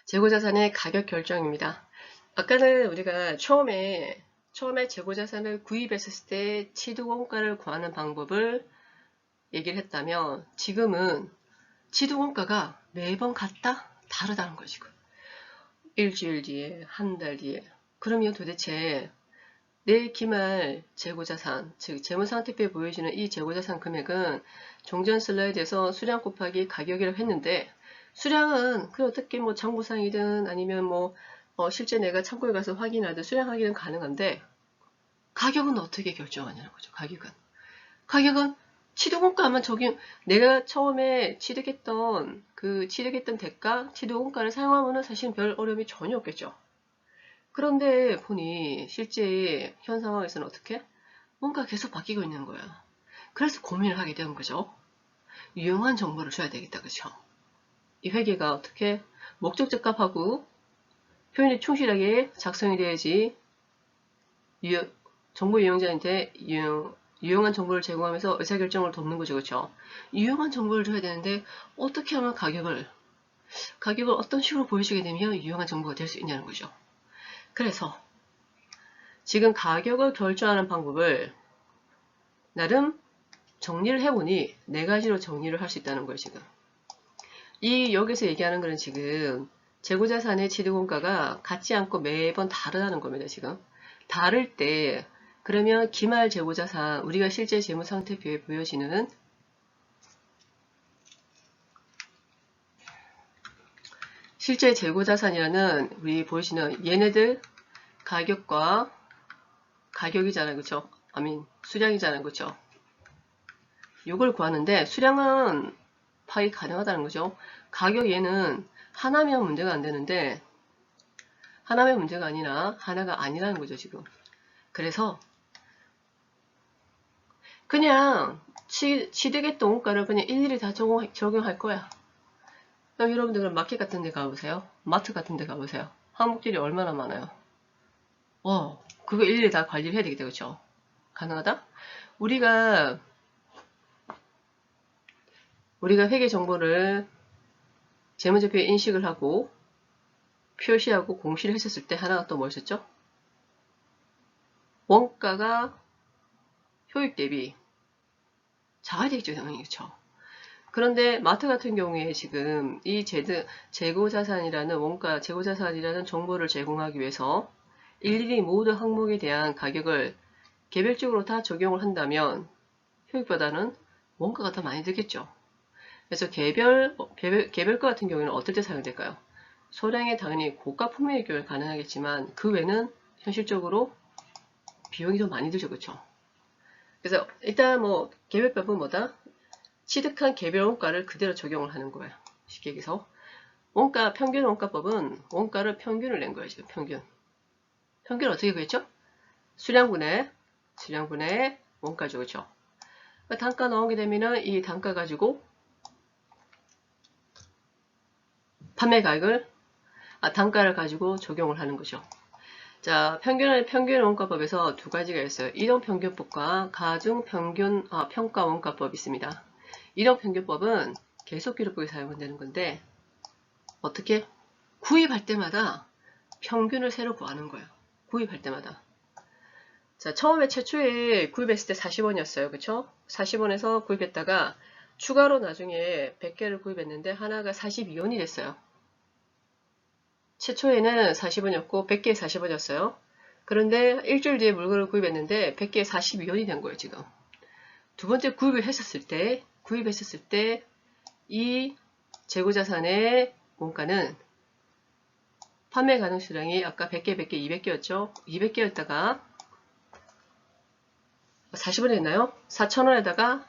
재고자산의 가격 결정입니다. 아까는 우리가 처음에 재고자산을 구입했을 때 취득원가를 구하는 방법을 얘기를 했다면 지금은 취득원가가 매번 같다? 다르다는 거지. 일주일 뒤에, 한 달 뒤에. 그러면 도대체 내 기말 재고자산, 즉 재무상태표에 보여지는 이 재고자산 금액은 종전 슬라이드에서 수량 곱하기 가격이라고 했는데 수량은 그 어떻게 뭐 장부상이든 아니면 뭐 실제 내가 창고에 가서 확인하든 수량 확인은 가능한데 가격은 어떻게 결정하냐는 거죠. 가격은 취득원가만 적용, 내가 처음에 취득했던 대가, 취득원가를 사용하면은 사실 별 어려움이 전혀 없겠죠. 그런데 보니 실제 현 상황에서는 어떻게? 뭔가 계속 바뀌고 있는 거야. 그래서 고민을 하게 되는 거죠. 유용한 정보를 줘야 되겠다, 그쵸? 이 회계가 어떻게 목적적합하고 표현이 충실하게 작성이 돼야지 정보 이용자한테 유용한 정보를 제공하면서 의사결정을 돕는 거죠, 그쵸? 유용한 정보를 줘야 되는데 어떻게 하면 가격을 어떤 식으로 보여주게 되면 유용한 정보가 될 수 있냐는 거죠. 그래서 지금 가격을 결정하는 방법을 나름 정리를 해보니 네 가지로 정리를 할 수 있다는 거예요, 지금. 여기서 얘기하는 거는 지금 재고자산의 취득원가가 같지 않고 매번 다르다는 겁니다, 지금. 다를 때, 그러면 기말 재고자산, 우리가 실제 재무상태표에 보여지는 실제 재고자산이라는 우리 보시는 얘네들 가격이잖아요, 그쵸? 수량이잖아요, 그쵸? 이걸 구하는데 수량은 파악이 가능하다는 거죠. 가격 얘는 하나면 문제가 안 되는데 하나면 문제가 아니라 하나가 아니라는 거죠, 지금. 그래서 그냥 취득했던 원가를 그냥 일일이 다 적용할 거야. 그럼 여러분들은 마켓 같은 데 가보세요. 마트 같은 데 가보세요. 항목들이 얼마나 많아요. 그거 일일이 다 관리를 해야 되겠다, 그쵸? 가능하다? 우리가 회계 정보를 재무제표에 인식을 하고 표시하고 공시를 했었을 때 하나가 또 뭐였었죠? 원가가 효익 대비 작아야 되겠죠, 당연히. 그쵸? 그런데 마트 같은 경우에 지금 이 재고자산이라는 재고자산이라는 정보를 제공하기 위해서 일일이 모든 항목에 대한 가격을 개별적으로 다 적용을 한다면 효익보다는 원가가 더 많이 들겠죠. 그래서 개별가 같은 경우에는 어떨 때 사용될까요? 소량에 당연히 고가 품목의 경우 가능하겠지만 그 외에는 현실적으로 비용이 더 많이 들죠, 그쵸? 그래서 일단 뭐 개별법은 뭐다? 취득한 개별 원가를 그대로 적용을 하는 거예요. 쉽게 얘기해서 평균 원가법은 원가를 평균을 낸 거예요, 지금 평균. 평균 어떻게 구했죠? 수량분의 원가죠, 그쵸? 단가 나오게 되면은 이 단가 가지고 단가를 가지고 적용을 하는 거죠. 자, 평균 원가법에서 두 가지가 있어요. 이동평균법과 평가 원가법이 있습니다. 이동평균법은 계속기록법에 사용되는 건데 어떻게? 구입할 때마다 평균을 새로 구하는 거예요. 구입할 때마다. 자, 최초에 구입했을 때 40원이었어요. 그쵸? 40원에서 구입했다가 추가로 나중에 100개를 구입했는데 하나가 42원이 됐어요. 최초에는 40원이었고 100개에 40원이었어요. 그런데 일주일 뒤에 물건을 구입했는데 100개에 42원이 된 거예요, 지금. 두 번째 구입했을 때 이 재고자산의 원가는 판매 가능 수량이 아까 100개, 200개였죠? 200개였다가 40원 했나요? 4,000원에다가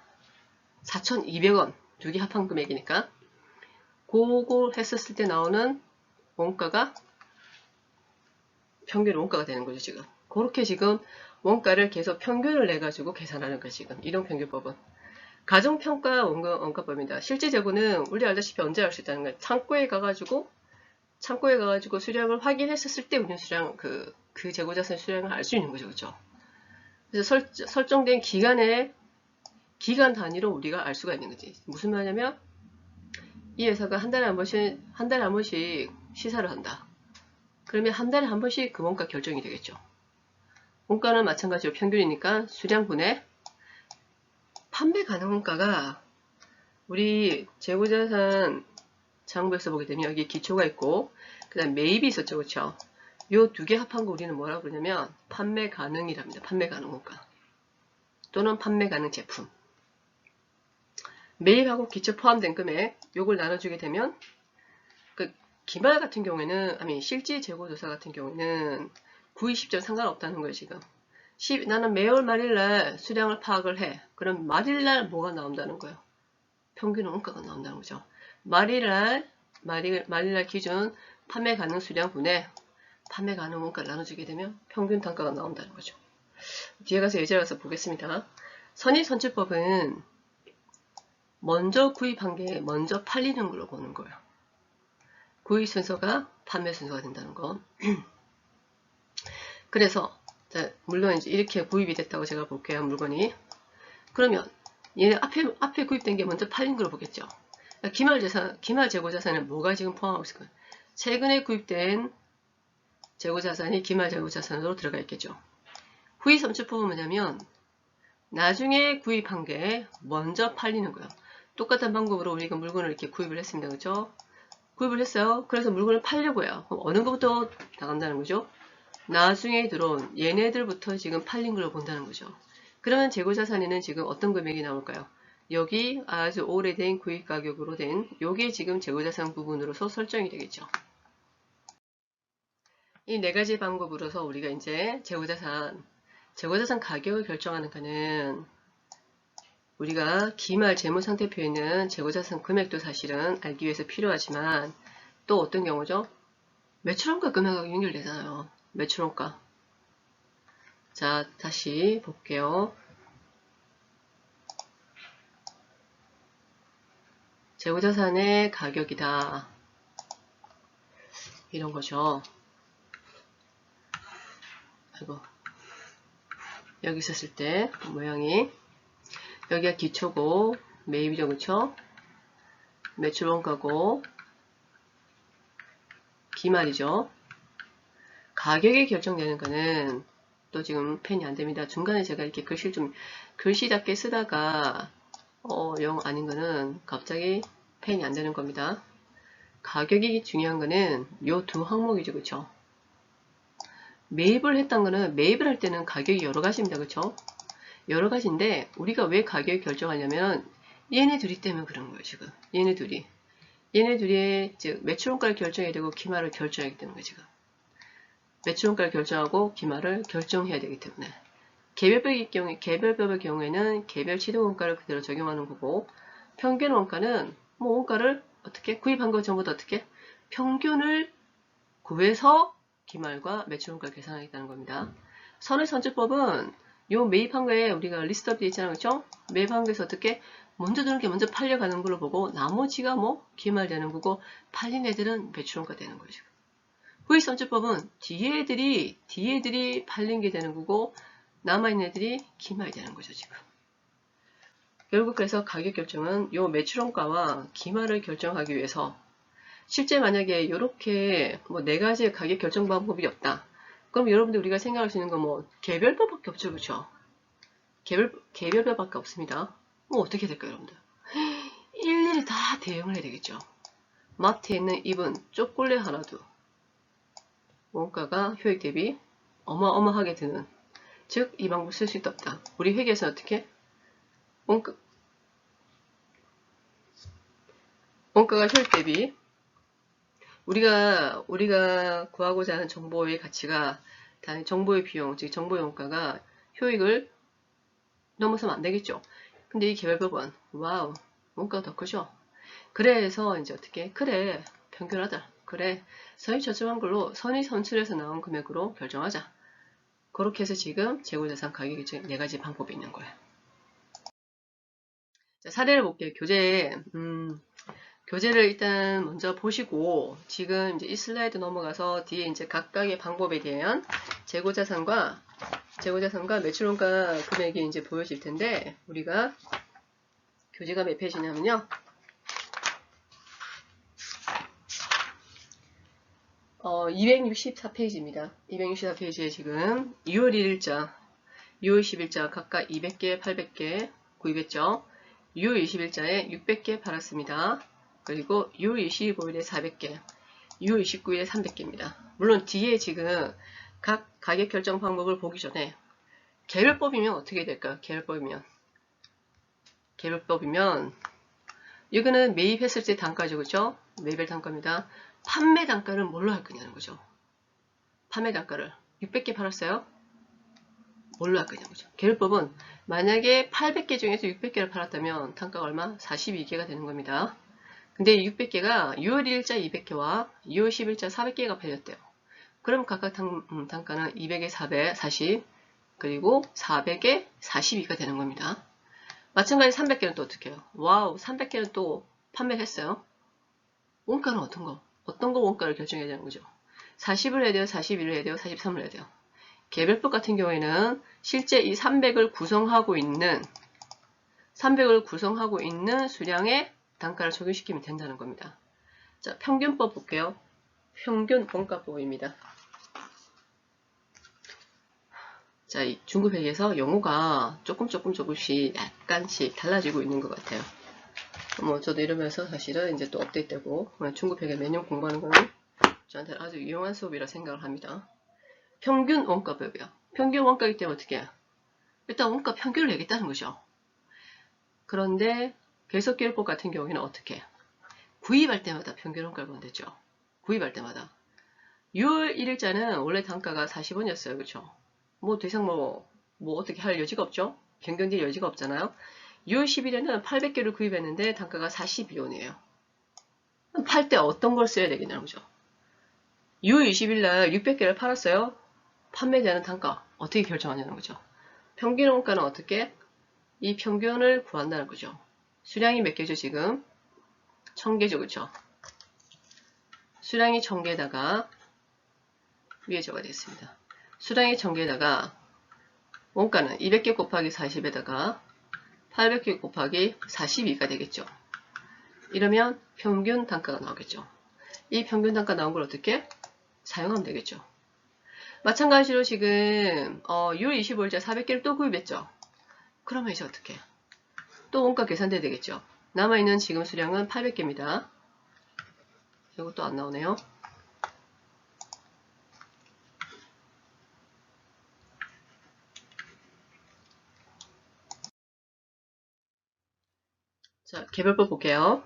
4,200원. 두 개 합한 금액이니까. 그거 했었을 때 나오는 원가가 평균 원가가 되는 거죠, 지금. 그렇게 지금 원가를 계속 평균을 내가지고 계산하는 거예요, 지금. 이동평균법은. 가정평가 원가법입니다. 실제 재고는 우리 알다시피 언제 알 수 있다는 거예요. 창고에 가가지고 수량을 확인했었을 때 운영 수량, 그 재고자산 수량을 알 수 있는 거죠, 그죠? 그래서 설정된 기간 단위로 우리가 알 수가 있는 거지. 무슨 말이냐면, 이 회사가 한 달에 한 번씩 시사를 한다. 그러면 한 달에 한 번씩 그 원가 결정이 되겠죠. 원가는 마찬가지로 평균이니까 수량분의 판매 가능 원가가 우리 재고자산 장부에서 보게 되면 여기 기초가 있고 그 다음 매입이 있었죠. 그렇죠? 요 두 개 합한 거 우리는 뭐라고 그러냐면 판매 가능이랍니다. 판매 가능 원가 또는 판매 가능 제품. 매입하고 기초 포함된 금액 요걸 나눠주게 되면 그 기말 같은 경우에는 실질 재고조사 같은 경우에는 구입 시점 상관없다는 거예요. 지금 나는 매월 말일날 수량을 파악을 해. 그럼 말일날 뭐가 나온다는 거예요. 평균 원가가 나온다는 거죠. 말일날 기준 판매 가능 수량 분의 판매 가능 원가를 나눠주게 되면 평균 단가가 나온다는 거죠. 뒤에 가서 예제를 가서 보겠습니다. 선입선출법은 먼저 구입한 게 먼저 팔리는 걸로 보는 거예요. 구입 순서가 판매 순서가 된다는 거. 그래서 물론 이제 이렇게 구입이 됐다고 제가 볼게요. 물건이. 그러면 얘 앞에 구입된 게 먼저 팔린 걸로 보겠죠. 기말 재고자산은 뭐가 지금 포함하고 있을까요? 최근에 구입된 재고자산이 기말 재고자산으로 들어가 있겠죠. 후입선출법은 뭐냐면 나중에 구입한 게 먼저 팔리는 거예요. 똑같은 방법으로 우리가 물건을 이렇게 구입을 했습니다. 그죠? 구입을 했어요. 그래서 물건을 팔려고 해요. 그럼 어느 것부터 나간다는 거죠? 나중에 들어온 얘네들부터 지금 팔린 걸로 본다는 거죠. 그러면 재고자산에는 지금 어떤 금액이 나올까요? 여기 아주 오래된 구입 가격으로 된 요게 지금 재고자산 부분으로서 설정이 되겠죠. 이 네 가지 방법으로서 우리가 이제 재고자산 가격을 결정하는 거는 우리가 기말 재무상태표에 있는 재고자산 금액도 사실은 알기 위해서 필요하지만 또 어떤 경우죠? 매출원가 금액하고 연결되잖아요. 매출원가. 자, 다시 볼게요. 재고자산의 가격이다. 이런 거죠. 아이고. 여기 있었을 때 모양이 여기가 기초고 매입이죠. 그쵸? 매출원가고 기말이죠. 가격이 결정되는 거는 또 지금 펜이 안됩니다. 중간에 제가 이렇게 글씨 작게 쓰다가 영 아닌 거는 갑자기 펜이 안되는 겁니다. 가격이 중요한 거는 요 두 항목이죠. 그쵸? 매입을 했던 거는 매입을 할 때는 가격이 여러 가지입니다. 그쵸? 여러 가지인데 우리가 왜 가격을 결정하냐면 얘네 둘이 때문에 그런 거예요. 지금 얘네 둘이 즉 매출원가를 결정해야 되고 기말을 결정하기 때문에 지금 매출원가를 결정하고 기말을 결정해야 되기 때문에 개별법의 경우에는 개별 취득원가를 그대로 적용하는 거고 평균 원가는 뭐 원가를 어떻게 구입한 거 전부 다 어떻게 평균을 구해서 기말과 매출원가를 계산하겠다는 겁니다. 선의선출법은 요 매입한 거에 우리가 리스트업 되어 있잖아요. 그렇죠? 매입한 거에서 어떻게 먼저 들어온 게 먼저 팔려가는 걸로 보고 나머지가 뭐 기말되는 거고 팔린 애들은 매출원가 되는 거죠. 후입선출법은 뒤에 애들이 팔린 게 되는 거고 남아있는 애들이 기말이 되는 거죠. 지금 결국 그래서 가격 결정은 요 매출원가와 기말을 결정하기 위해서 실제 만약에 이렇게 뭐 네 가지의 가격 결정 방법이 없다. 그럼 여러분들 우리가 생각할 수 있는 건 뭐 개별법밖에 없죠. 그렇죠? 개별법밖에 없습니다. 뭐 어떻게 될까요, 여러분들? 일일이 다 대응을 해야 되겠죠. 마트에 있는 잎은 쪼꼬레 하나도 원가가 효익 대비 어마어마하게 드는, 즉 이 방법 쓸 수 있다. 우리 회계에서 어떻게 원가가 효익 대비 우리가 구하고자 하는 정보의 가치가 정보의 비용, 즉 정보의 원가가 효익을 넘어서면 안 되겠죠. 근데 이 개별법은 와우 원가가 더 크죠. 그래서 이제 어떻게 그래 평균하자. 그래 선의 저점한 걸로 선의 선출해서 나온 금액으로 결정하자. 그렇게 해서 지금 재고자산 가격 결정 네 가지 방법이 있는 거예요. 자, 사례를 볼게요. 교재를 일단 먼저 보시고 지금 이제 이 슬라이드 넘어가서 뒤에 이제 각각의 방법에 대한 재고자산과 매출원가 금액이 이제 보여질 텐데 우리가 교재가 몇 페이지냐면요. 264페이지입니다. 264페이지에 지금 6월 1일자, 6월 10일자 각각 200개, 800개 구입했죠. 6월 20일자에 600개 팔았습니다. 그리고 6월 25일에 400개, 6월 29일에 300개입니다. 물론 뒤에 지금 각 가격 결정 방법을 보기 전에 개별법이면 어떻게 될까요? 개별법이면 이거는 매입했을 때 단가죠. 그렇죠? 매입 단가입니다. 판매 단가를 뭘로 할 거냐는 거죠. 판매 단가를 600개 팔았어요? 뭘로 할 거냐는 거죠. 개별법은 만약에 800개 중에서 600개를 팔았다면 단가가 얼마? 42개가 되는 겁니다. 근데 600개가 6월 1일자 200개와 6월 10일자 400개가 팔렸대요. 그럼 각각 단가는 200에 400, 40, 그리고 400에 42가 되는 겁니다. 마찬가지 300개는 또 어떻게 해요? 와우, 300개는 또 판매를 했어요. 원가는 어떤 거 원가를 결정해야 되는 거죠. 40을 해야 돼요? 41을 해야 돼요? 43을 해야 돼요? 개별법 같은 경우에는 실제 이 300을 구성하고 있는 수량의 단가를 적용시키면 된다는 겁니다. 자, 평균법 볼게요. 평균 원가법입니다. 자, 이 중급회계에서 용어가 조금씩 약간씩 달라지고 있는 것 같아요. 저도 이러면서 사실은 이제 또 업데이트되고 중급회계 매년 공부하는 거는 저한테 아주 유용한 수업이라 생각을 합니다. 평균 원가법이요. 평균 원가이기 때문에 어떻게 해요? 일단 원가 평균을 내겠다는 거죠. 그런데 계속기록법 같은 경우에는 어떻게 해요? 구입할 때마다 평균 원가를 본댔죠. 구입할 때마다. 6월 1일자는 원래 단가가 40원이었어요. 그렇죠? 뭐 더 이상 뭐 어떻게 할 여지가 없죠? 변경될 여지가 없잖아요. 6월 10일에는 800개를 구입했는데 단가가 42원이에요. 팔 때 어떤 걸 써야 되겠냐는 거죠. 6월 20일 날 600개를 팔았어요. 판매되는 단가 어떻게 결정하냐는 거죠. 평균 원가는 어떻게? 이 평균을 구한다는 거죠. 수량이 몇 개죠 지금? 1000개죠. 그렇죠? 수량이 1000개에다가 위에 적어야 되겠습니다. 수량이 1000개에다가 원가는 200개 곱하기 40에다가 800개 곱하기 42가 되겠죠. 이러면 평균 단가가 나오겠죠. 이 평균 단가 나온 걸 어떻게? 사용하면 되겠죠. 마찬가지로 지금 6월 25일자 400개를 또 구입했죠. 그러면 이제 어떻게? 또 원가 계산돼야 되겠죠. 남아있는 지금 수량은 800개입니다. 이것도 안 나오네요. 자, 개별법 볼게요.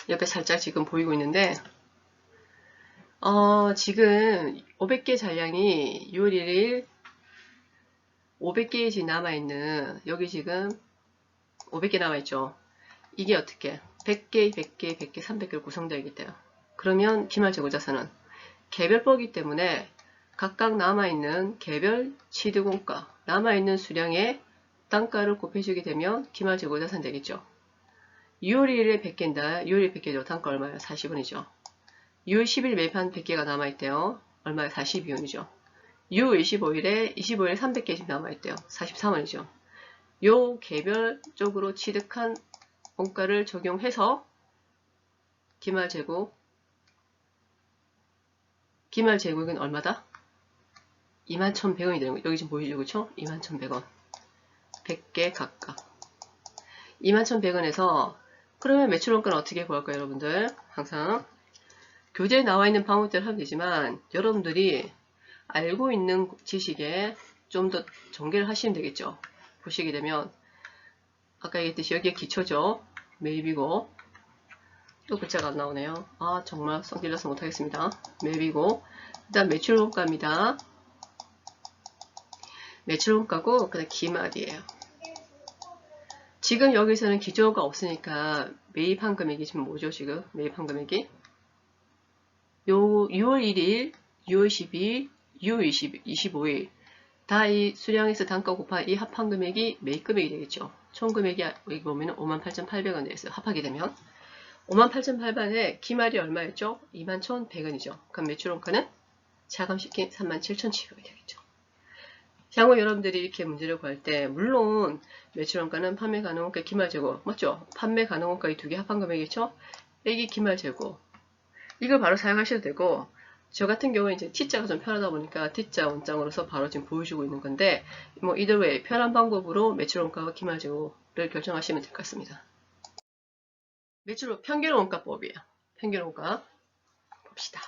옆에 살짝 지금 보이고 있는데 지금 500개 잔량이 6월 1일 500개씩 남아있는 여기 지금 500개 남아있죠. 이게 어떻게 100개, 100개, 100개, 300개로 구성되어 있겠대요. 그러면 기말재고자산은 개별법이기 때문에 각각 남아있는 개별 취득원가 남아있는 수량의 단가를 곱해주게 되면 기말재고자산 되겠죠. 6월 1일에 100개인데 6월 1일 100개죠. 단가 얼마예요? 40원이죠. 6월 10일 매입한 100개가 남아있대요. 얼마에 42원이죠. 6월 25일에 300개씩 남아있대요. 43원이죠. 요 개별적으로 취득한 원가를 적용해서 기말재고액은 얼마다? 21,100원이 되는 거예요. 여기 지금 보이죠? 그쵸? 21,100원. 100개 각각. 21,100원에서 그러면 매출원가는 어떻게 구할까요, 여러분들? 항상 교재에 나와 있는 방법대로 하면 되지만 여러분들이 알고 있는 지식에 좀 더 전개를 하시면 되겠죠. 보시게 되면 아까 얘기했듯이 여기에 기초죠. 매입이고 또 글자가 안 나오네요. 아 정말 성질나서 못하겠습니다. 매입이고 일단 매출원가입니다. 매출원가고 그다음 기말이에요. 지금 여기서는 기조가 없으니까 매입한 금액이 지금 뭐죠? 지금 매입한 금액이 요 6월 1일, 6월 12일, 6월 25일 다 이 수량에서 단가 곱한 이 합한 금액이 매입 금액이 되겠죠. 총 금액이 여기 보면 58,800원 되겠어요. 합하게 되면 58,800원에 기말이 얼마였죠? 21,100원이죠. 그럼 매출원가는 차감시킨 37,700원이 되겠죠. 향후 여러분들이 이렇게 문제를 구할 때 물론 매출원가는 판매 가능원가 기말재고 맞죠? 판매 가능원가 이 두 개 합한 금액이죠? 여기 기말재고 이걸 바로 사용하셔도 되고 저 같은 경우에 이제 T자가 좀 편하다 보니까 T자 원장으로서 바로 지금 보여주고 있는 건데, 뭐 이들 외에 편한 방법으로 매출 원가와 기말재고를 결정하시면 될 것 같습니다. 매출 평균 원가법이에요. 평균 원가 봅시다.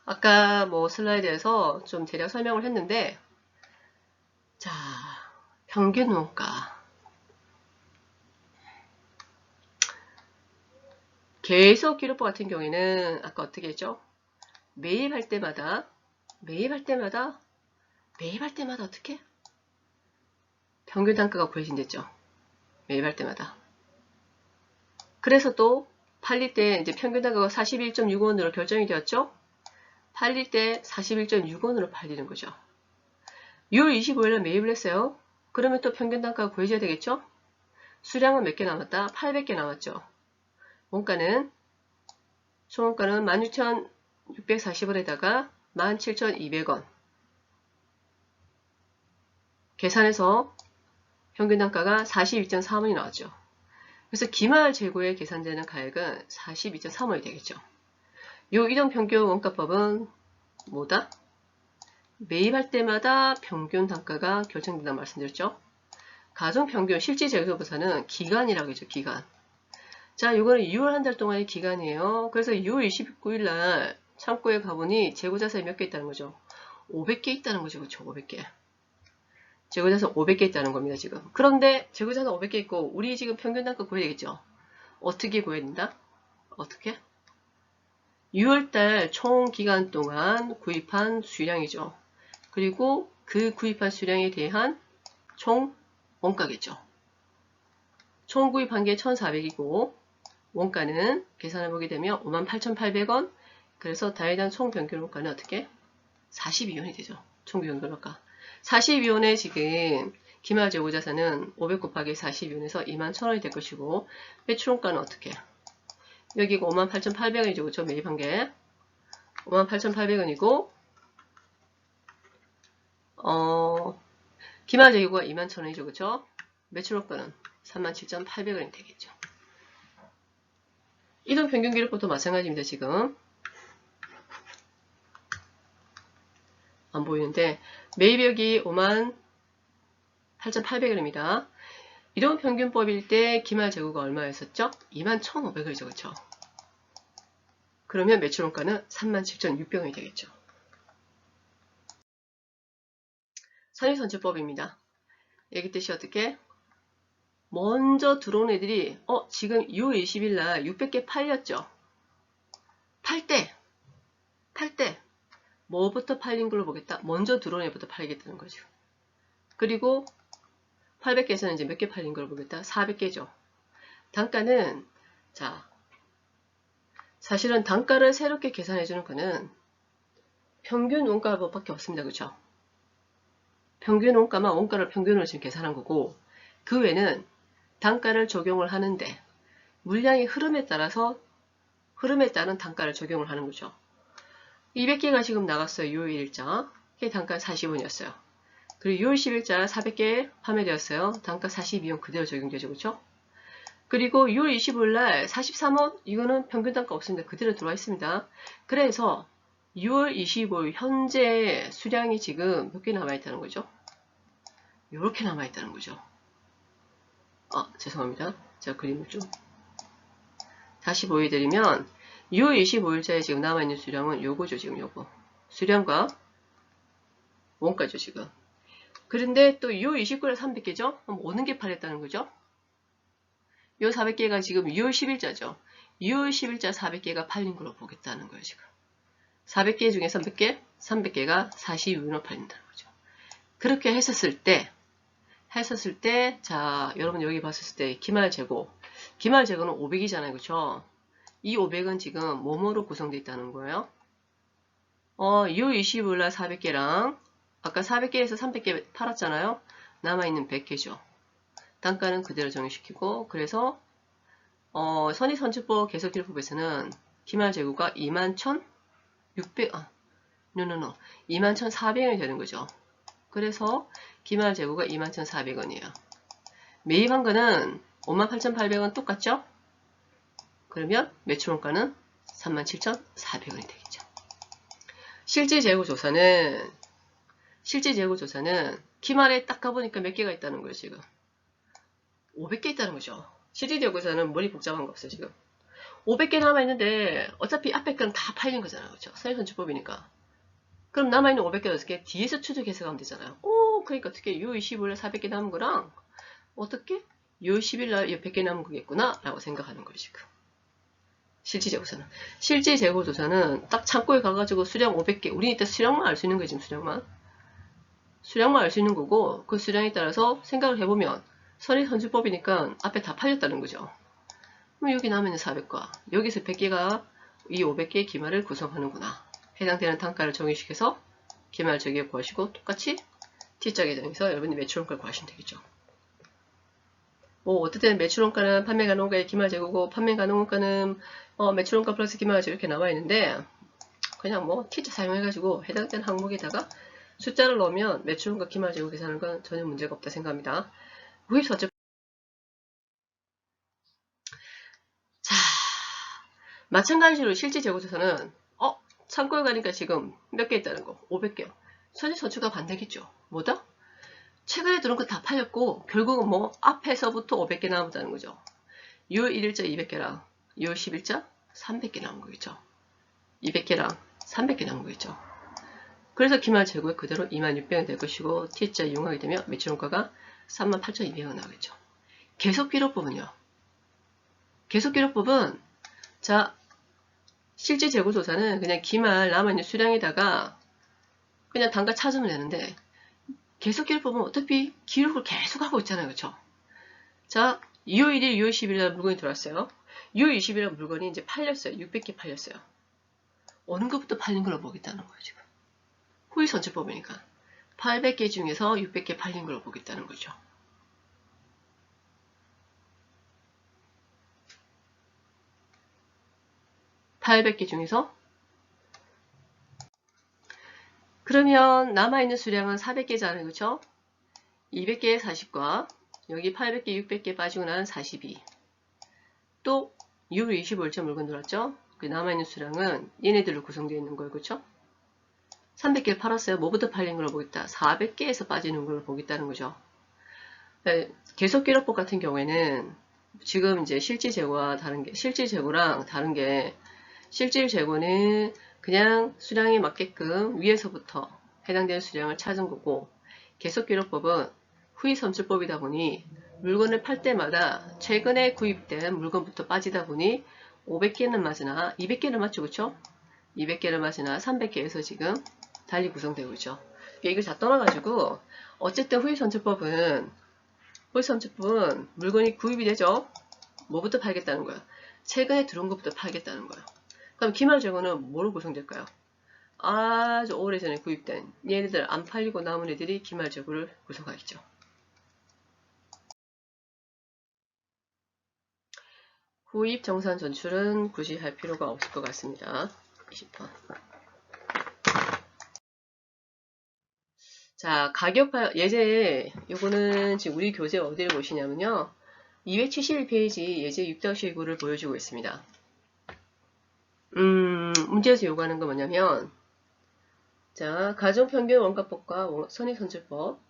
아까 뭐 슬라이드에서 좀 대략 설명을 했는데, 자, 평균 원가. 계속 기록부 같은 경우에는 아까 어떻게 했죠? 매입할 때마다 어떻게? 평균 단가가 구해진댔죠. 매입할 때마다. 그래서 또 팔릴 때 이제 평균 단가가 41.6원으로 결정이 되었죠. 팔릴 때 41.6원으로 팔리는 거죠. 6월 25일에 매입을 했어요. 그러면 또 평균 단가가 구해져야 되겠죠. 수량은 몇 개 남았다? 800개 남았죠. 원가는 총원가는 16,640원에다가 17,200원. 계산해서 평균 단가가 42.3원이 나왔죠. 그래서 기말 재고에 계산되는 가액은 42.3원이 되겠죠. 요 이동 평균 원가법은 뭐다? 매입할 때마다 평균 단가가 결정된다고 말씀드렸죠. 가중 평균 실질 재고보사는 기간이라고 했죠. 기간. 자, 이거는 6월 한 달 동안의 기간이에요. 그래서 6월 29일 날 창고에 가보니 재고자산이 몇 개 있다는 거죠. 500개 있다는 거죠. 그렇죠. 500개. 재고자산 500개 있다는 겁니다. 지금. 그런데 재고자산 500개 있고 우리 지금 평균 단가 구해야 되겠죠. 어떻게 구해야 된다? 어떻게? 6월달 총 기간 동안 구입한 수량이죠. 그리고 그 구입한 수량에 대한 총 원가겠죠. 총 구입한 게 1,400이고 원가는 계산해 보게 되면 58,800원. 그래서 다해당 총 평균 원가는 어떻게? 42원이 되죠. 총 평균 원가. 42원에 지금 기말 재고자산은 500 곱하기 42원에서 21,000원이 될 것이고 매출 원가는 어떻게? 여기가 58,800원이죠. 그렇죠? 매입한 게 58,800원이고 기말 재고가 21,000원이죠. 그렇죠? 매출 원가는 37,800원이 되겠죠. 이동 평균 기록부터 마찬가지입니다. 지금 안 보이는데 매입액이 58,800원입니다. 이동 평균법일 때 기말 재고가 얼마였었죠? 21,500원이죠. 그렇죠? 그러면 매출 원가는 37,600원이 되겠죠. 선의선출법입니다. 얘기 뜻이 어떻게? 먼저 들어온 애들이 지금 6월 20일 날 600개 팔렸죠. 팔 때 뭐부터 팔린 걸로 보겠다? 먼저 들어온 애부터 팔겠다는 거죠. 그리고 800개에서는 이제 몇 개 팔린 걸로 보겠다? 400개죠. 단가는 자 사실은 단가를 새롭게 계산해주는 거는 평균 원가법밖에 없습니다. 그렇죠? 평균 원가만 원가를 평균으로 지금 계산한 거고 그 외에는 단가를 적용을 하는데 물량의 흐름에 따라서 흐름에 따른 단가를 적용을 하는 거죠. 200개가 지금 나갔어요. 6월 1일자. 그게 단가 40원이었어요. 그리고 6월 10일자 400개 판매되었어요. 단가 42원 그대로 적용되죠. 그렇죠? 그리고 6월 25일 날 43원 이거는 평균 단가 없습니다. 그대로 들어와 있습니다. 그래서 6월 25일 현재 수량이 지금 몇 개 남아있다는 거죠? 이렇게 남아있다는 거죠. 죄송합니다. 제가 그림을 좀 다시 보여드리면 6월 25일자에 지금 남아있는 수량은 요거죠. 지금 요거. 수량과 원가죠. 지금. 그런데 또 6월 29일에 300개죠? 그럼 오는 게 팔렸다는 거죠? 요 400개가 지금 6월 10일자죠. 6월 10일자 400개가 팔린 걸로 보겠다는 거예요. 지금. 400개 중에서 몇 개? 300개가 42원으로 팔린다는 거죠. 그렇게 했었을 때 자, 여러분 여기 봤을 때 기말 재고는 500이잖아요. 그렇죠? 이 500은 지금 뭐뭐로 구성되어 있다는 거예요? 6월 25일날 400개랑 아까 400개에서 300개 팔았잖아요. 남아있는 100개죠. 단가는 그대로 정의시키고 그래서 선의선출법 계속기록법에서는 기말 재고가 21,400원이 되는 거죠. 그래서 기말 재고가 21,400원이에요. 매입한 거는 58,800원 똑같죠? 그러면 매출 원가는 37,400원이 되겠죠. 실제 재고 조사는 기말에 딱 가보니까 몇 개가 있다는 거예요, 지금. 500개 있다는 거죠. 실제 재고 조사는 머리 복잡한 거 없어요, 지금. 500개 남아있는데 어차피 앞에 건 다 팔린 거잖아요, 그렇죠? 선입선출법이니까. 그럼 남아있는 500개 어떻게 뒤에서 추적해서 가면 되잖아요. 그러니까 어떻게 요 25일날 400개 남은 거랑 어떻게 요 10일날 100개 남은 거겠구나 라고 생각하는 거예요, 지금. 실제 재고조사는. 실제 재고조사는 딱 창고에 가가지고 수량 500개. 우리 이따 수량만 알 수 있는 거예요, 지금 수량만. 수량만 알 수 있는 거고, 그 수량에 따라서 생각을 해보면, 선입선출법이니까 앞에 다 팔렸다는 거죠. 그럼 여기 남은 400과, 여기서 100개가 이 500개의 기말을 구성하는구나. 해당되는 단가를 정의시켜서 기말 저기에 구하시고, 똑같이 T짝에 정해서 여러분이 매출원가를 구하시면 되겠죠. 어쨌든 매출원가는 판매 가능원가의 기말 재고고, 판매 가능원가는 매출원가 플러스 기말 재고 이렇게 나와 있는데, 그냥 T자 사용해가지고 해당되는 항목에다가 숫자를 넣으면 매출원가 기말 재고 계산하는 건 전혀 문제가 없다 생각합니다. 후입선출. 자, 마찬가지로 실제 재고조사는 창고에 가니까 지금 몇 개 있다는 거? 500개요. 선입선출과 반대겠죠. 뭐다? 최근에 들어온 거 다 팔렸고 결국은 앞에서부터 500개 남았다는 거죠. 6월 1일자 200개랑 6월 10일자 300개 남은 거겠죠. 200개랑 300개 남은 거겠죠. 그래서 기말 재고에 그대로 26,000원 될 것이고 T자 이용하게 되면 매출원가가 38,200원 나오겠죠. 계속기록법은요. 계속기록법은 자 실제 재고조사는 그냥 기말 남아있는 수량에다가 그냥 단가 찾으면 되는데 계속기록법은 어차피 기록을 계속하고 있잖아요. 그렇죠? 자 2월 1일, 2월 10일 물건이 들어왔어요. 2월 20일 물건이 이제 팔렸어요. 600개 팔렸어요. 어느 것부터 팔린 걸로 보겠다는 거예요. 지금. 후입선출법이니까 800개 중에서 600개 팔린 걸로 보겠다는 거죠. (800개) 중에서 그러면 남아있는 수량은 400개잖아요. 그렇죠? 200개에 40과 여기 800개, 600개 빠지고 나는 42. 또 6월 25일자 물건 들어왔죠? 그 남아있는 수량은 얘네들로 구성되어 있는 거예요. 그렇죠? 300개를 팔았어요. 뭐부터 팔린 걸로 보겠다. 400개에서 빠지는 걸로 보겠다는 거죠. 계속기록법 같은 경우에는 지금 이제 실질 재고와 다른 게, 실질 재고랑 다른 게, 실질 재고는 그냥 수량에 맞게끔 위에서부터 해당되는 수량을 찾은 거고, 계속기록법은 후입선출법이다 보니 물건을 팔 때마다 최근에 구입된 물건부터 빠지다 보니 500개는 맞으나 200개는 맞죠. 그쵸? 200개를 맞으나 300개에서 지금 달리 구성되고 있죠. 이걸 다 떠나가지고 어쨌든 후입선출법은 물건이 구입이 되죠. 뭐부터 팔겠다는 거야? 최근에 들어온 것부터 팔겠다는 거야. 그럼 기말 재고는 뭐로 구성될까요? 아주 오래전에 구입된 얘네들 안 팔리고 남은 애들이 기말 재고를 구성하겠죠. 후입 정산 전출은 굳이 할 필요가 없을 것 같습니다. 20번. 자, 가격 예제, 요거는 지금 우리 교재 어디를 보시냐면요. 271페이지 예제 6-1구를 보여주고 있습니다. 문제에서 요구하는 건 뭐냐면, 자, 가정평균 원가법과 선입선출법,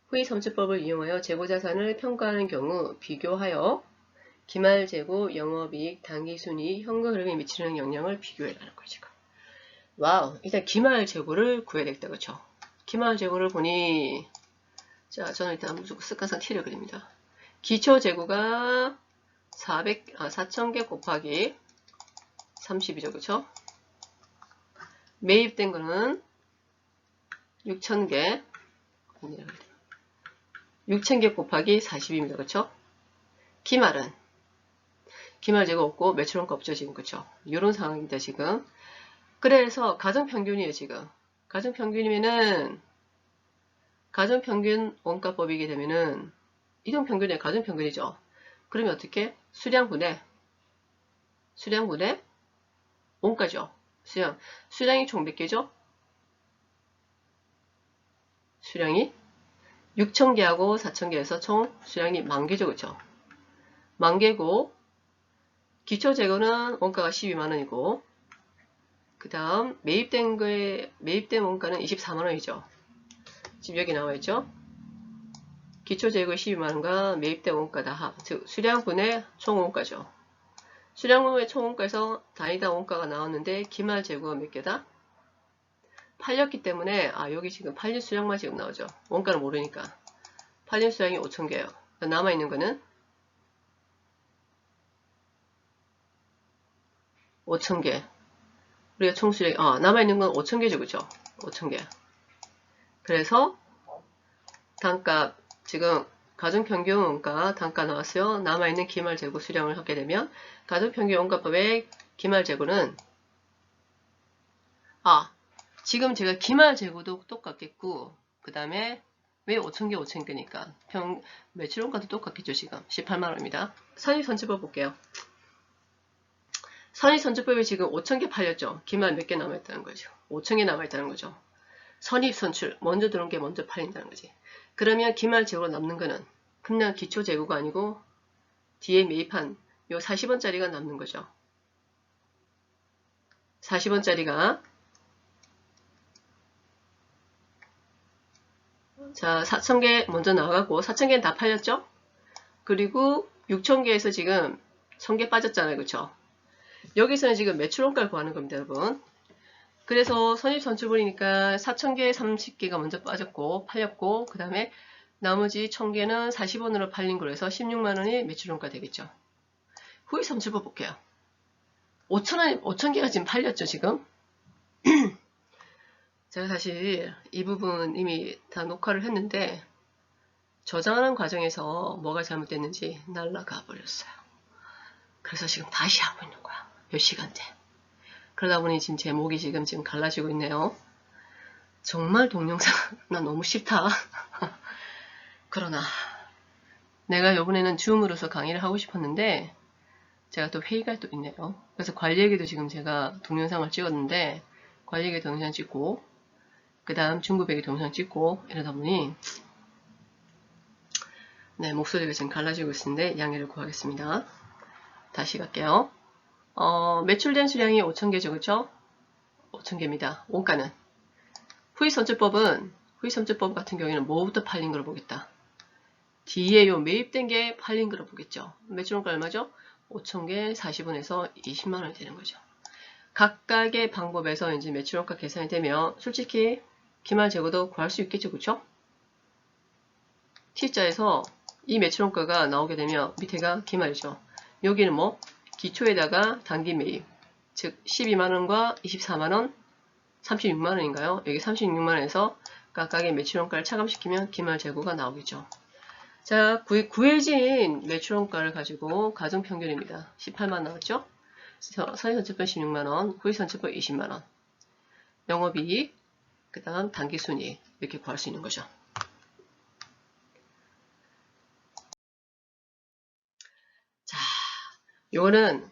후입선출법을 이용하여 재고자산을 평가하는 경우 비교하여 기말재고, 영업이익, 당기순이익, 현금 흐름에 미치는 영향을 비교해라는 거죠. 와우, 일단 기말재고를 구해야 되겠다. 그쵸? 기말재고를 보니, 자, 저는 일단 무조건 습관상 T를 그립니다. 기초재고가 4,000개 곱하기 30이죠. 그쵸? 매입된 거는 6,000개 6,000개 곱하기 40입니다. 그쵸? 기말 재고 없고 매출원가 없죠. 지금. 그쵸? 이런 상황입니다. 지금. 그래서 가정평균이에요. 지금. 가정평균이면은 가정평균 원가법이게 되면은 이동평균이 가정평균이죠. 그러면 어떻게? 수량분의 원가죠. 수량이 총 몇 개죠? 수량이 6,000개하고 4,000개에서 총 수량이 10,000개죠. 그쵸? 10,000개고 기초재고는 원가가 12만원이고 그 다음 매입된 원가는 24만원이죠. 지금 여기 나와있죠. 기초재고 12만원과 매입된 원가다 합, 즉 수량분의 총원가죠. 수량분의 총원가에서 단위당 원가가 나왔는데 기말 재고가 몇 개다? 팔렸기 때문에 여기 지금 팔린 수량만 지금 나오죠. 원가를 모르니까. 팔린 수량이 5,000개예요. 남아있는 거는 5,000개. 우리가 총수량이 남아있는 건 5,000개죠. 그죠? 5,000개. 그래서 단가 지금 가중평균 원가 단가 나왔어요. 남아있는 기말 재고 수량을 하게 되면 가중평균 원가법의 기말 재고는 지금 제가 기말 재고도 똑같겠고 그 다음에 왜 5,000개 5,000개니까 매출 원가도 똑같겠죠. 지금 18만원입니다. 선입선출법 볼게요. 선입선출법이 지금 5,000개 팔렸죠. 기말 몇 개 남아있다는 거죠. 5,000개 남아있다는 거죠. 선입선출 먼저 들어온 게 먼저 팔린다는 거지. 그러면 기말 재고로 남는 거는 그냥 기초 재고가 아니고 뒤에 매입한 요 40원짜리가 남는 거죠. 40원짜리가 자 4,000개 먼저 나가고 4,000개는 다 팔렸죠. 그리고 6,000개에서 지금 1,000개 빠졌잖아요. 그쵸? 여기서는 지금 매출 원가를 구하는 겁니다. 여러분. 그래서 선입선출분이니까 4,000개 30개가 먼저 빠졌고 팔렸고 그 다음에 나머지 1,000개는 40원으로 팔린 거로 해서 16만원이 매출 원가 되겠죠. 후입선출법 볼게요. 5,000개가 지금 팔렸죠. 지금. 제가 사실 이 부분 이미 다 녹화를 했는데 저장하는 과정에서 뭐가 잘못됐는지 날라가 버렸어요. 그래서 지금 다시 하고 있는 거야. 몇 시간째. 그러다 보니 지금 제 목이 지금 갈라지고 있네요. 정말 동영상 나 너무 싫다. 그러나 내가 이번에는 줌으로서 강의를 하고 싶었는데 제가 또 회의가 또 있네요. 그래서 관리에게도 지금 제가 동영상을 찍었는데 관리에게 동영상 찍고 그 다음 중급에게 동영상 찍고 이러다 보니 네, 목소리가 지금 갈라지고 있는데 양해를 구하겠습니다. 다시 갈게요. 매출된 수량이 5,000개죠. 그렇죠? 5,000개입니다. 원가는. 후입선출법 같은 경우에는 뭐부터 팔린 걸 보겠다. 뒤에 요 매입된 게 팔린 걸 보겠죠. 매출 원가 얼마죠? 5,000개 40원에서 20만원이 되는 거죠. 각각의 방법에서 이제 매출 원가 계산이 되면 솔직히 기말 재고도 구할 수 있겠죠. 그렇죠? T자에서 이 매출 원가가 나오게 되면 밑에가 기말이죠. 여기는 뭐 기초에다가 단기 매입 즉 12만원과 24만원 36만원인가요? 여기 36만원에서 각각의 매출 원가를 차감시키면 기말 재고가 나오겠죠. 자, 구해진 매출 원가를 가지고 가중평균입니다. 18만원 나왔죠? 선입선출법 16만원, 후입선출법 20만원. 영업이익, 그 다음 단기순이익 이렇게 구할 수 있는 거죠. 자, 요거는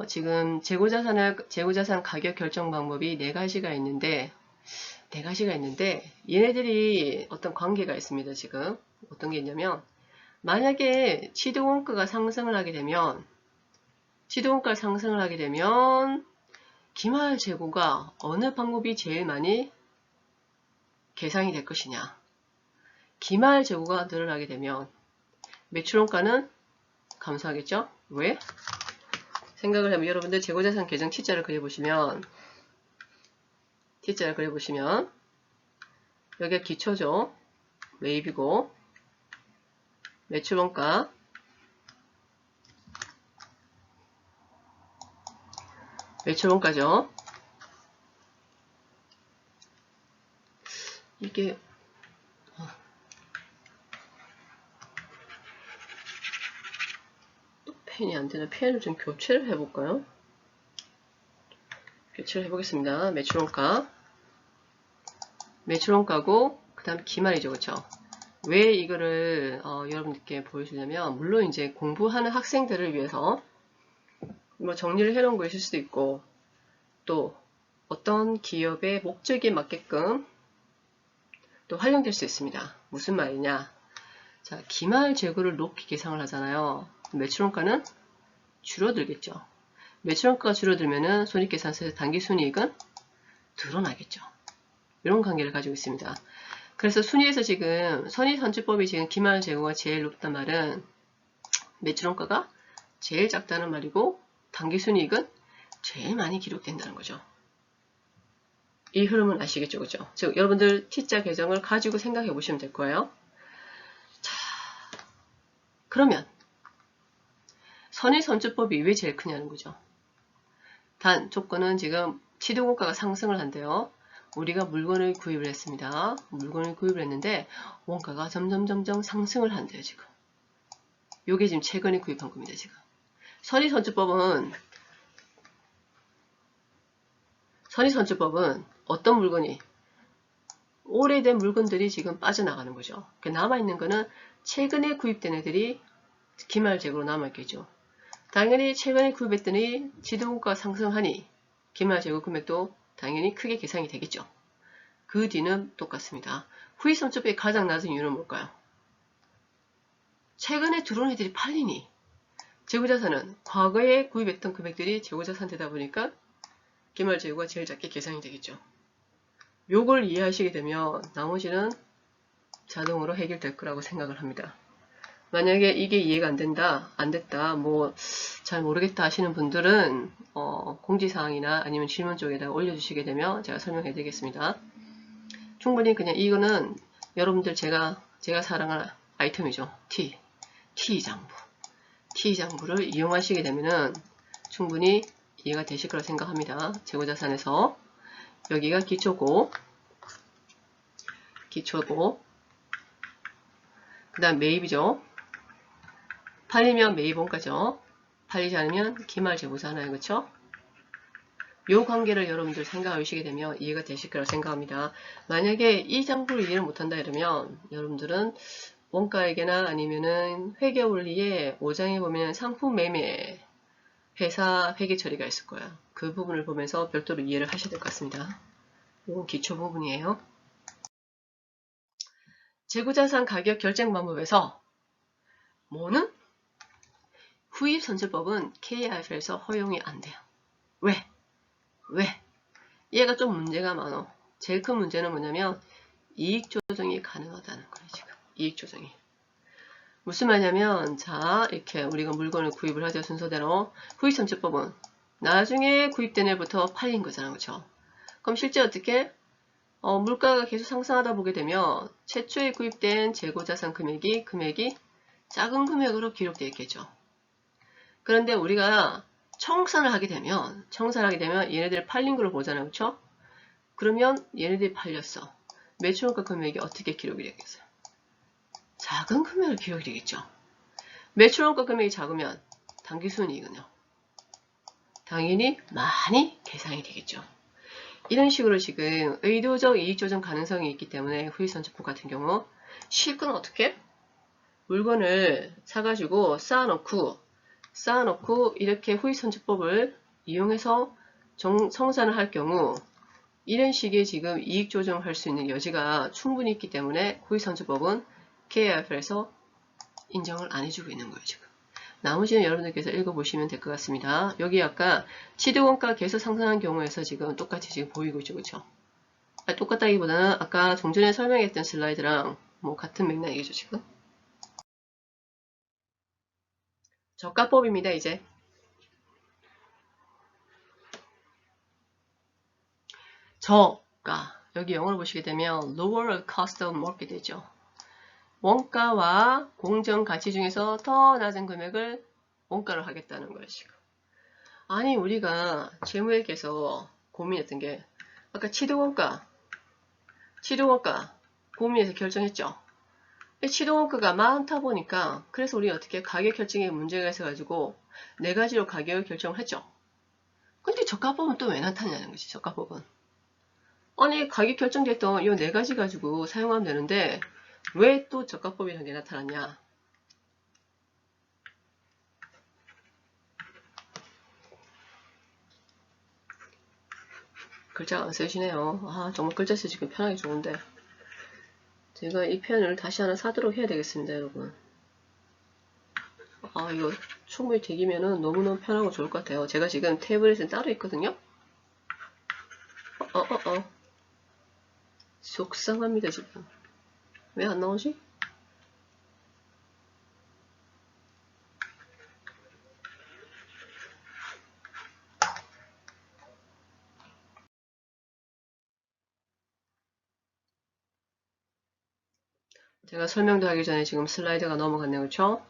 지금 재고자산 가격 결정 방법이 4가지가 있는데 얘네들이 어떤 관계가 있습니다. 지금 어떤 게 있냐면 만약에 취득원가가 상승을 하게 되면 기말 재고가 어느 방법이 제일 많이 계산이 될 것이냐. 기말 재고가 늘어나게 되면 매출원가는 감소하겠죠. 왜? 생각을 하면 여러분들 재고자산 계정 T자를 그려보시면 여기가 기초죠. 매입이고 매출원가 매출원가죠. 이게 펜이 안되나? 펜을 좀 교체를 해볼까요? 교체를 해보겠습니다. 매출원가고 그 다음 기말이죠. 그쵸? 왜 이거를 여러분들께 보여주냐면 물론 이제 공부하는 학생들을 위해서 뭐 정리를 해놓은 거 있을 수도 있고 또 어떤 기업의 목적에 맞게끔 또 활용될 수 있습니다. 무슨 말이냐? 자, 기말 재고를 높이 계상을 하잖아요. 매출원가는 줄어들겠죠. 매출원가가 줄어들면은 손익계산서에서 당기순이익은 드러나겠죠. 이런 관계를 가지고 있습니다. 그래서 순위에서 지금 선의선주법이 지금 기말재고가 제일 높단 말은 매출원가가 제일 작다는 말이고 당기순이익은 제일 많이 기록된다는 거죠. 이 흐름은 아시겠죠? 그죠? 즉 여러분들 T자 계정을 가지고 생각해 보시면 될 거예요. 자, 그러면 선의선주법이 왜 제일 크냐는 거죠. 단 조건은 지금 취득원가가 상승을 한대요. 우리가 물건을 구입을 했습니다. 물건을 구입을 했는데 원가가 점점 상승을 한대요. 지금 요게 지금 최근에 구입한 겁니다. 지금 선의선주법은 어떤 물건이 오래된 물건들이 지금 빠져나가는 거죠. 남아있는 거는 최근에 구입된 애들이 기말재고로 남아있겠죠. 당연히 최근에 구입했더니 취득원가가 상승하니 기말재고 금액도 당연히 크게 계산이 되겠죠. 그 뒤는 똑같습니다. 후입선주법이 가장 낮은 이유는 뭘까요? 최근에 들어온 애들이 팔리니 재고자산은 과거에 구입했던 금액들이 재고자산 되다 보니까 기말재고가 제일 작게 계산이 되겠죠. 요걸 이해하시게 되면 나머지는 자동으로 해결될 거라고 생각을 합니다. 만약에 이게 이해가 안 됐다, 뭐 잘 모르겠다 하시는 분들은 공지사항이나 아니면 질문 쪽에다 올려주시게 되면 제가 설명해 드리겠습니다. 충분히 그냥 이거는 여러분들 제가 사랑하는 아이템이죠. T장부. T장부를 이용하시게 되면은 충분히 이해가 되실 거라 생각합니다. 재고자산에서 여기가 기초고 그 다음 매입이죠. 팔리면 매입원가죠. 팔리지 않으면 기말재고잖아요. 그쵸? 요 관계를 여러분들 생각해 주시게 되면 이해가 되실 거라고 생각합니다. 만약에 이 장부를 이해를 못한다 이러면 여러분들은 원가액이나 아니면은 회계원리에 5장에 보면 상품 매매 회사 회계 처리가 있을 거예요. 그 부분을 보면서 별도로 이해를 하셔야 될 것 같습니다. 이건 기초 부분이에요. 재고자산 가격 결정 방법에서 뭐는? 후입선출법은 KIF에서 허용이 안 돼요. 왜? 얘가 좀 문제가 많어. 제일 큰 문제는 뭐냐면 이익 조정이 가능하다는 거예요. 지금 이익 조정이. 무슨 말이냐면 자 이렇게 우리가 물건을 구입을 하죠. 순서대로. 후입선출법은 나중에 구입된 애부터 팔린 거잖아. 그렇죠? 그럼 실제 어떻게? 물가가 계속 상승하다 보게 되면 최초에 구입된 재고자산 금액이 작은 금액으로 기록되어 있겠죠. 그런데 우리가 청산을 하게 되면 얘네들이 팔린 걸로 보잖아요. 그렇죠? 그러면 얘네들이 팔렸어. 매출원가 금액이 어떻게 기록이 되겠어요? 작은 금액을 기록이 되겠죠. 매출원가 금액이 작으면 당기순이익은요. 당연히 많이 계산이 되겠죠. 이런 식으로 지금 의도적 이익조정 가능성이 있기 때문에 후입선출법 같은 경우 실컷 어떻게? 물건을 사가지고 쌓아놓고 이렇게 후입선출법을 이용해서 청산을 할 경우 이런 식의 지금 이익 조정할 수 있는 여지가 충분히 있기 때문에 후입선출법은 KIF에서 인정을 안 해주고 있는 거예요. 지금. 나머지는 여러분들께서 읽어보시면 될 것 같습니다. 여기 아까 취득원가 계속 상승한 경우에서 지금 똑같이 지금 보이고 있죠. 그렇죠? 똑같다기보다는 아까 종전에 설명했던 슬라이드랑 뭐 같은 맥락이죠. 지금. 저가법입니다. 이제. 저가. 여기 영어로 보시게 되면 lower cost of mortgage죠. 원가와 공정 가치 중에서 더 낮은 금액을 원가로 하겠다는 거예요. 지금. 아니 우리가 재무회계에서 고민했던 게 아까 취득원가 고민해서 결정했죠. 취득원가가 많다 보니까 그래서 우리 어떻게 가격 결정에 문제가 있어가지고 4가지로 가격을 결정을 했죠. 근데 저가법은 또 왜 나타나냐는 거지. 저가법은. 아니 가격 결정됐던 이 4가지 가지고 사용하면 되는데 왜 또 저가법이라는 게 나타났냐. 글자 안 쓰시네요. 아 정말 글자 쓰시기 편하게 좋은데 제가 이 펜을 다시 하나 사도록 해야 되겠습니다. 여러분. 아 이거 충분히 되기면은 너무너무 편하고 좋을 것 같아요. 제가 지금 태블릿은 따로 있거든요. 속상합니다, 지금. 왜 안 나오지? 제가 설명도 하기 전에 지금 슬라이드가 넘어갔네요. 그쵸?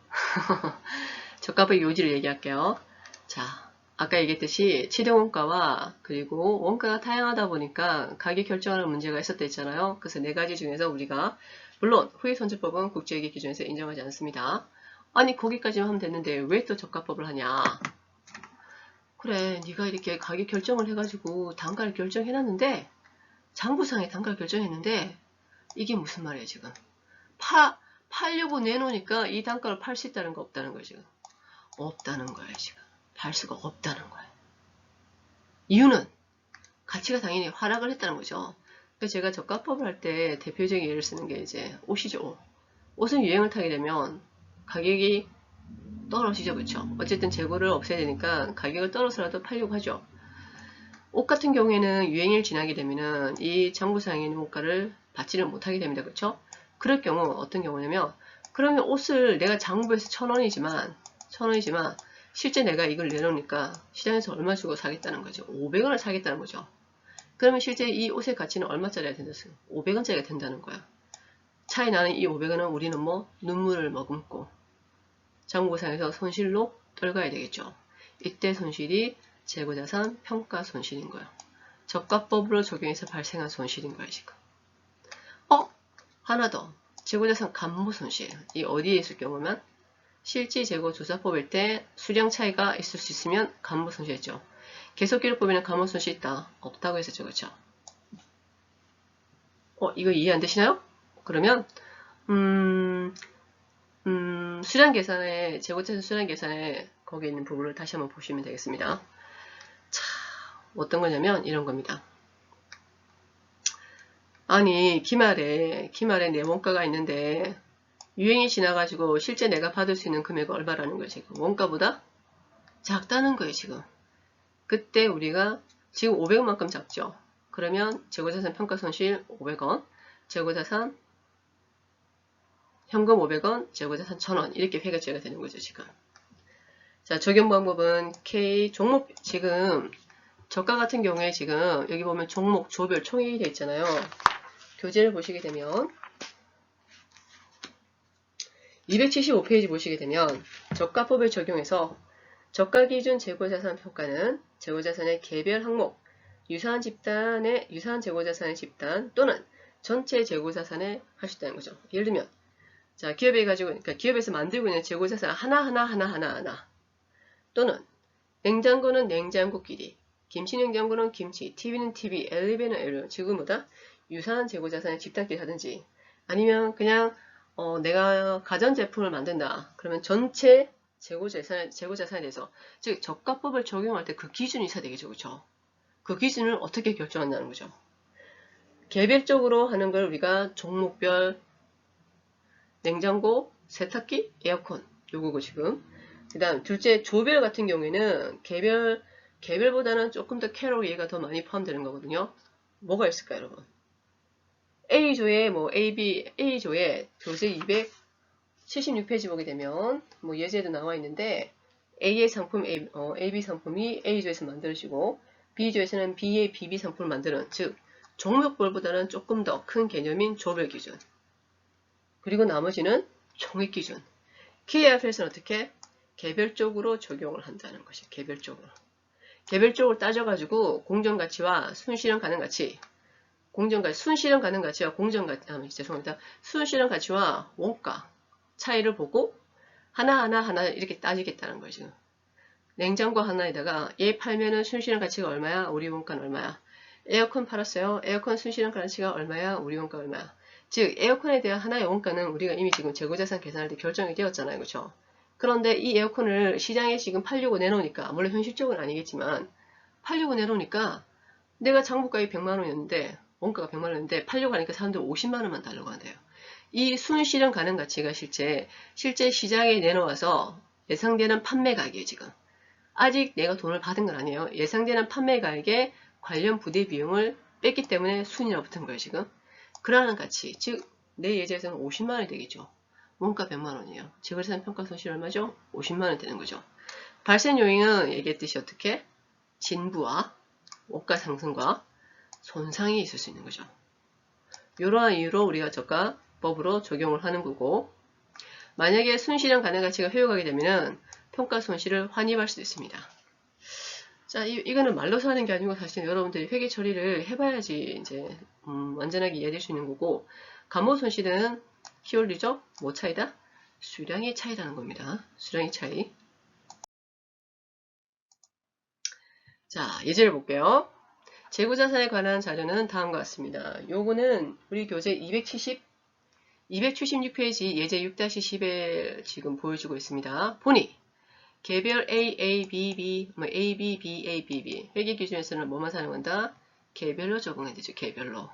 저값의 요지를 얘기할게요. 자, 아까 얘기했듯이 치대원가와 그리고 원가가 다양하다 보니까 가격 결정하는 문제가 있었다 했잖아요. 그래서 네 가지 중에서 우리가 물론 후익선제법은 국제회계 기준에서 인정하지 않습니다. 아니 거기까지만 하면 됐는데 왜 또 저가법을 하냐. 그래 네가 이렇게 가격 결정을 해가지고 단가를 결정해놨는데 장부상에 단가를 결정했는데 이게 무슨 말이야 지금. 팔려고 내놓으니까 이 단가를 팔 수 있다는 거 없다는 거야 지금. 없다는 거야 지금. 팔 수가 없다는 거야. 이유는 가치가 당연히 하락을 했다는 거죠. 그래서 제가 저가법을 할 때 대표적인 예를 쓰는 게 이제 옷이죠. 옷은 유행을 타게 되면 가격이 떨어지죠. 그렇죠? 어쨌든 재고를 없애야 되니까 가격을 떨어서라도 팔려고 하죠. 옷 같은 경우에는 유행을 지나게 되면은 이 장부상에 있는 원가를 받지를 못하게 됩니다. 그렇죠? 그럴 경우 어떤 경우냐면 그러면 옷을 내가 장부에서 1,000원이지만 실제 내가 이걸 내놓으니까 시장에서 얼마 주고 사겠다는 거죠. 500원을 사겠다는 거죠. 그러면 실제 이 옷의 가치는 얼마짜리가 된다어요 500원짜리가 된다는 거야. 차이 나는 이 500원은 우리는 뭐 눈물을 머금고 장부상에서 손실로 떨가야 되겠죠. 이때 손실이 재고자산 평가 손실인 거예요. 저가법으로 적용해서 발생한 손실인 거예요, 지금. 하나 더. 재고자산 감모 손실. 이 어디에 있을 경우면 실지 재고 조사법일 때 수량 차이가 있을 수 있으면 감모 손실이죠. 계속기록법에는 감모 손실 있다. 없다고 했었죠, 그렇죠? 이거 이해 안 되시나요? 그러면 수량 계산에 재고자산 수량 계산에 거기에 있는 부분을 다시 한번 보시면 되겠습니다. 자, 어떤 거냐면 이런 겁니다. 아니 기말에 내 원가가 있는데 유행이 지나가지고 실제 내가 받을 수 있는 금액은 얼마라는 거예요. 지금 원가보다 작다는 거예요. 지금 그때 우리가 지금 500원만큼 작죠. 그러면 재고자산 평가손실 500원, 재고자산 현금 500원, 재고자산 1000원 이렇게 회계처리가 되는 거죠. 지금 자 적용 방법은 K 종목 지금 저가 같은 경우에 지금 여기 보면 종목 조별 총액이 되어 있잖아요. 교재를 보시게 되면 275페이지 보시게 되면 저가법을 적용해서 저가기준 재고자산 평가는 재고자산의 개별 항목, 유사한 재고자산의 집단 또는 전체 재고자산에 할 수 있다는 거죠. 예를 들면 자 그러니까 기업에서 만들고 있는 재고자산 하나 또는 냉장고는 냉장고끼리, 김치냉장고는 김치, TV는 TV, 엘리베이터는 엘리베이터 지금 뭐다? 유사한 재고자산의 집단끼리 하든지 아니면 그냥 내가 가전제품을 만든다. 그러면 전체 재고자산에 대해서 즉 저가법을 적용할 때 그 기준이 있어야 되겠죠. 그렇죠? 그 기준을 어떻게 결정한다는 거죠. 개별적으로 하는 걸 우리가 종목별 냉장고, 세탁기, 에어컨 요거고 지금 그 다음 둘째 조별 같은 경우에는 개별보다는 조금 더 캐롤 이해가 더 많이 포함되는 거거든요. 뭐가 있을까요, 여러분? A조에 A조에 교재 276페이지 보게 되면 뭐 예제도 나와 있는데 A의 상품 AB 상품이 A조에서 만들어지고 B조에서는 B의 BB 상품을 만드는 즉 종목별보다는 조금 더 큰 개념인 조별 기준 그리고 나머지는 총액 기준 KIF에서는 어떻게 개별적으로 적용을 한다는 것이 개별적으로 따져가지고 공정가치와 순실현 가능 가치 순실현 가능 가치와 순실현 가치와 원가 차이를 보고 하나 이렇게 따지겠다는 거예요. 지금 냉장고 하나에다가 얘 팔면은 순실현 가치가 얼마야? 우리 원가는 얼마야? 에어컨 팔았어요. 에어컨 순실현 가치가 얼마야? 우리 원가 얼마야? 즉 에어컨에 대한 하나의 원가는 우리가 이미 지금 재고자산 계산할 때 결정이 되었잖아요. 그렇죠? 그런데 이 에어컨을 시장에 지금 팔려고 내놓으니까 물론 현실적으로는 아니겠지만 팔려고 내놓으니까 내가 장부가액이 100만원이었는데 원가가 100만원인데 팔려고 하니까 사람들 50만원만 달라고 한대요. 이 순실현 가능 가치가 실제 시장에 내놓아서 예상되는 판매가액이에요, 지금. 아직 내가 돈을 받은 건 아니에요. 예상되는 판매가액에 관련 부대 비용을 뺐기 때문에 순위가 붙은 거예요, 지금. 그러한 가치, 즉 내 예제에서는 50만 원이 되겠죠. 원가 100만 원이에요. 재고자산 평가 손실 얼마죠? 50만 원 되는 거죠. 발생 요인은 얘기했듯이 어떻게? 진부와 원가 상승과 손상이 있을 수 있는 거죠. 이러한 이유로 우리가 저가법으로 적용을 하는 거고, 만약에 순실현 가능 가치가 회복하게 되면 평가 손실을 환입할 수도 있습니다. 자, 이거는 말로서 하는 게 아니고 사실 여러분들이 회계 처리를 해봐야지 이제 완전하게 이해될 수 있는 거고, 감모 손실은 키워드죠? 뭐 차이다? 수량의 차이라는 겁니다. 수량의 차이. 자, 예제를 볼게요. 재고자산에 관한 자료는 다음과 같습니다. 요거는 우리 교재 276페이지 예제 6-10에 지금 보여주고 있습니다. 보니 개별 A, A, B, B, 뭐 A, B, B, A, B, B 회계 기준에서는 뭐만 사용한다? 개별로 적응해야 되죠. 개별로.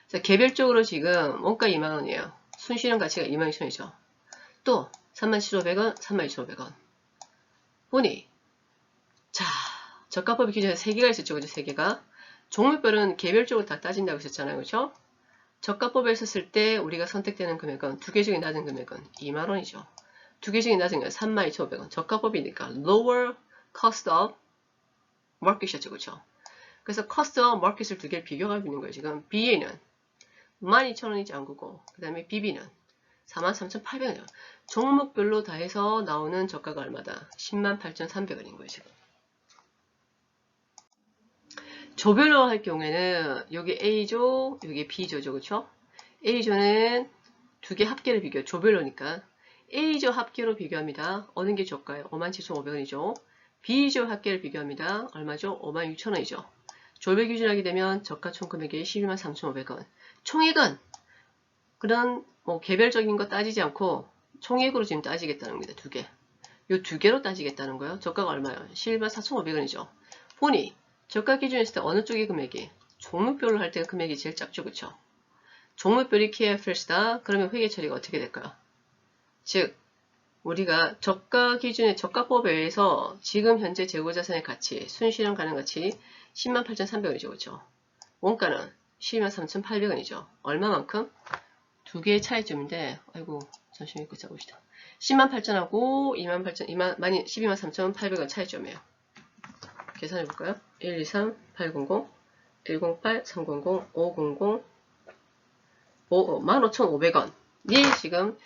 자, 개별적으로 지금 원가 2만원이에요. 순실현 가치가 22,000원이죠. 또 37,500원, 32,500원. 보니 자, 저가법 기준에 3개가 있었죠. 그죠? 3개가. 종목별은 개별적으로 다 따진다고 했었잖아요. 그렇죠? 저가법에 있었을 때 우리가 선택되는 금액은 2개 중에 낮은 금액은 2만원이죠. 2개 중에 낮은 건 32,500원. 저가법이니까 lower cost of market이었죠. 그렇죠? 그래서 cost of market을 2개를 비교하고 있는 거예요. 지금 BA는 12,000원이지 않고 그 다음에 BB는 43,800원이에요. 종목별로 다 해서 나오는 저가가 얼마다? 108,300원인 거예요. 지금. 조별로 할 경우에는 여기 A조, 여기 B조죠. 그쵸? A조는 2개 합계를 비교해요. 조별로니까. A조 합계로 비교합니다. 어느 게 저가요? 57,500원이죠. B조 합계를 비교합니다. 얼마죠? 56,000원이죠. 조별 기준하게 되면 저가 총 금액이 123,500원. 총액은 그런 뭐 개별적인 거 따지지 않고 총액으로 지금 따지겠다는 겁니다. 2개. 요 2개로 따지겠다는 거예요. 저가가 얼마예요? 114,500원이죠. 보니 저가 기준에 있을 때 어느 쪽의 금액이? 종목별로 할 때 금액이 제일 작죠. 그쵸? 종목별이 KFS다. 그러면 회계 처리가 어떻게 될까요? 즉 우리가 저가 기준의 저가법에 의해서 지금 현재 재고자산의 가치, 순실현 가능 가치 108,300원이죠. 그쵸? 원가는 123,800원이죠. 얼마만큼? 2개의 차이점인데, 아이고, 잠시만 읽고 짜봅시다. 108,000하고 123,800원 차이점이에요. 계산해볼까요? 1, 2, 3, 800, 108, 300, 500, 15,500원이 지금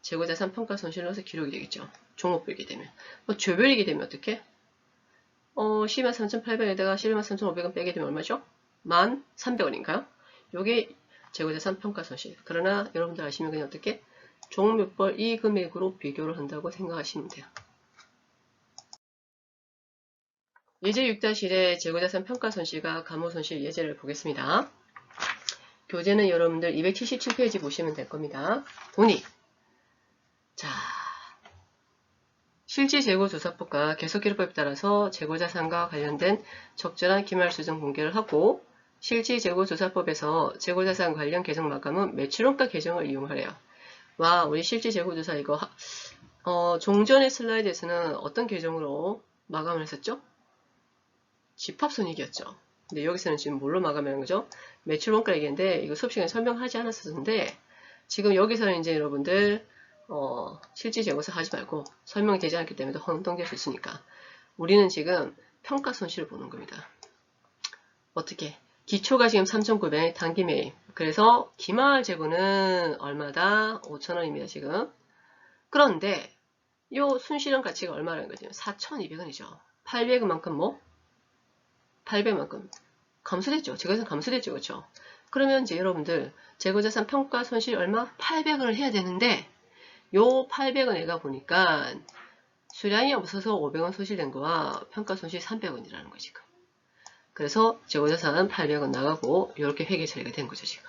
재고자산 평가 손실로서 기록이 되겠죠. 종목별이게 되면. 뭐 조별이게 되면 어떻게? 123,800에다가 123,500원 빼게 되면 얼마죠? 1,300원인가요? 요게 재고자산 평가 손실. 그러나 여러분들 아시면 그냥 어떻게? 종목별 이 금액으로 비교를 한다고 생각하시면 돼요. 예제 6-1의 재고자산 평가 손실과 감모 손실 예제를 보겠습니다. 교재는 여러분들 277페이지 보시면 될 겁니다. 보니 자, 실질재고조사법과 계속기록법에 따라서 재고자산과 관련된 적절한 기말수정 공개를 하고 실질재고조사법에서 재고자산 관련 계정 마감은 매출원가 계정을 이용하래요. 와, 우리 실질재고조사 이거 종전의 슬라이드에서는 어떤 계정으로 마감을 했었죠? 집합손익이었죠. 근데 여기서는 지금 뭘로 마감하는 거죠? 매출원가 얘기인데 이거 수업 시간에 설명하지 않았었는데 지금 여기서는 이제 여러분들 실질재고서 하지 말고 설명이 되지 않기 때문에 혼동될 수 있으니까 우리는 지금 평가 손실을 보는 겁니다. 어떻게? 기초가 지금 3,900 단기 매입. 그래서 기말 재고는 얼마다? 5,000원입니다. 지금. 그런데 요 순실현 가치가 얼마라는 거죠? 4,200원이죠. 800원만큼 뭐? 800만큼 감소됐죠. 재고자산 감소됐죠. 그렇죠? 그러면 이제 여러분들 재고자산 평가 손실 얼마? 800원을 해야 되는데 요 800원 내가 보니까 수량이 없어서 500원 손실된 거와 평가 손실 300원이라는 거지. 지금. 그래서 재고자산 800원 나가고 이렇게 회계 처리가 된 거죠. 지금.